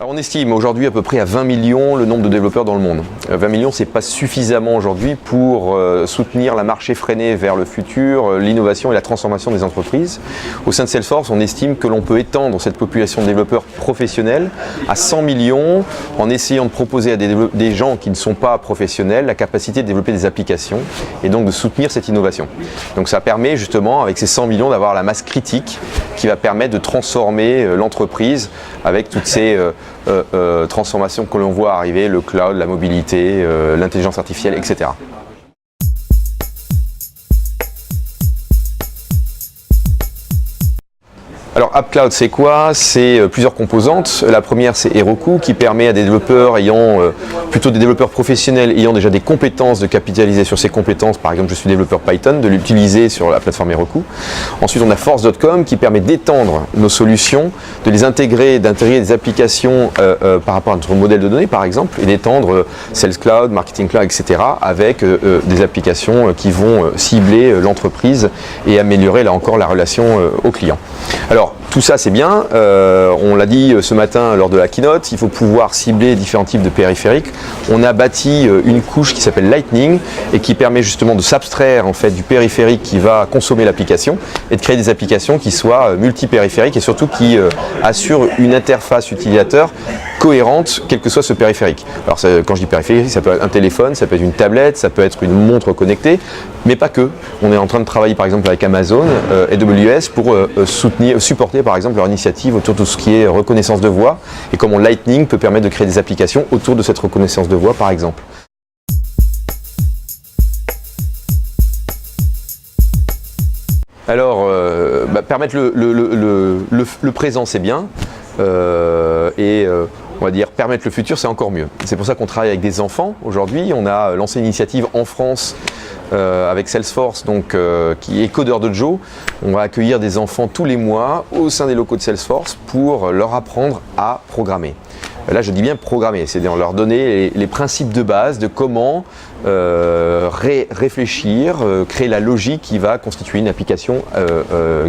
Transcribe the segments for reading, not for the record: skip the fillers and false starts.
Alors on estime aujourd'hui à peu près à 20 millions le nombre de développeurs dans le monde. 20 millions, c'est pas suffisamment aujourd'hui pour soutenir la marche effrénée vers le futur, l'innovation et la transformation des entreprises. Au sein de Salesforce, on estime que l'on peut étendre cette population de développeurs professionnels à 100 millions en essayant de proposer à des gens qui ne sont pas professionnels la capacité de développer des applications et donc de soutenir cette innovation. Donc ça permet justement avec ces 100 millions d'avoir la masse critique qui va permettre de transformer l'entreprise avec toutes ces transformations que l'on voit arriver, le cloud, la mobilité, l'intelligence artificielle, etc. Alors App Cloud, c'est quoi? C'est plusieurs composantes. La première, c'est Heroku qui permet à des développeurs plutôt des développeurs professionnels ayant déjà des compétences de capitaliser sur ces compétences. Par exemple, je suis développeur Python, de l'utiliser sur la plateforme Heroku. Ensuite, on a Force.com qui permet d'étendre nos solutions, de les intégrer, d'intégrer des applications par rapport à notre modèle de données, par exemple, et d'étendre Sales Cloud, Marketing Cloud, etc. avec des applications qui vont cibler l'entreprise et améliorer là encore la relation au client. Alors, tout ça c'est bien, on l'a dit ce matin lors de la keynote, il faut pouvoir cibler différents types de périphériques. On a bâti une couche qui s'appelle Lightning et qui permet justement de s'abstraire en fait du périphérique qui va consommer l'application et de créer des applications qui soient multipériphériques et surtout qui assurent une interface utilisateur cohérente quel que soit ce périphérique. Alors quand je dis périphérique, ça peut être un téléphone, ça peut être une tablette, ça peut être une montre connectée, mais pas que. On est en train de travailler par exemple avec Amazon, AWS pour supporter par exemple leur initiative autour de tout ce qui est reconnaissance de voix et comment Lightning peut permettre de créer des applications autour de cette reconnaissance de voix par exemple. Alors, permettre le présent c'est bien on va dire permettre le futur c'est encore mieux. C'est pour ça qu'on travaille avec des enfants aujourd'hui. On a lancé une initiative en France avec Salesforce qui est Codeur Dojo. On va accueillir des enfants tous les mois au sein des locaux de Salesforce pour leur apprendre à programmer. Là je dis bien programmer, c'est-à-dire leur donner les principes de base de comment réfléchir, créer la logique qui va constituer une application,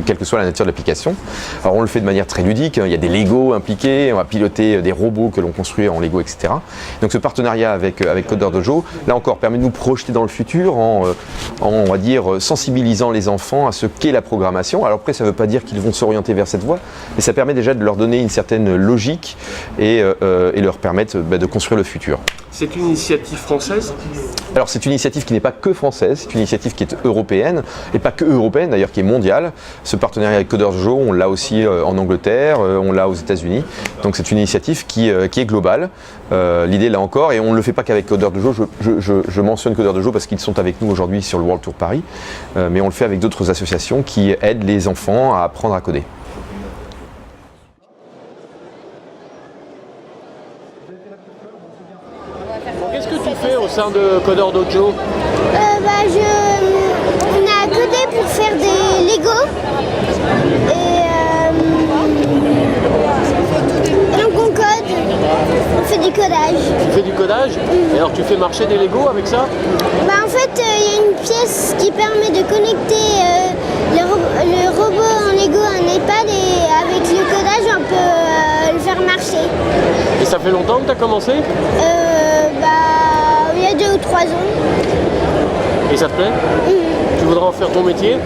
quelle que soit la nature de l'application. Alors on le fait de manière très ludique, il y a des Lego impliqués, on va piloter des robots que l'on construit en Lego, etc. Donc ce partenariat avec Codeur Dojo, là encore, permet de nous projeter dans le futur en on va dire, sensibilisant les enfants à ce qu'est la programmation. Alors après, ça ne veut pas dire qu'ils vont s'orienter vers cette voie, mais ça permet déjà de leur donner une certaine logique et leur permettre de construire le futur. C'est une initiative française? Alors c'est une initiative qui n'est pas que française, c'est une initiative qui est européenne, et pas que européenne d'ailleurs, qui est mondiale. Ce partenariat avec Codeur Dojo, on l'a aussi en Angleterre, on l'a aux États-Unis. Donc c'est une initiative qui est globale. L'idée là encore, et on ne le fait pas qu'avec Codeur Dojo, je mentionne Codeur Dojo parce qu'ils sont avec nous aujourd'hui sur le World Tour Paris, mais on le fait avec d'autres associations qui aident les enfants à apprendre à coder. Qu'est-ce que tu fais au sein de Codeur Dojo? On a codé pour faire des Lego et donc on code, on fait du codage. Tu fais du codage? Et alors tu fais marcher des Lego avec ça? En fait, il y a une pièce qui permet de connecter le robot en Lego à un iPad et avec le codage on peut le faire marcher. Et ça fait longtemps que tu as commencé? Il y a 2 ou 3 ans. Et ça te plaît? Tu voudrais en faire ton métier?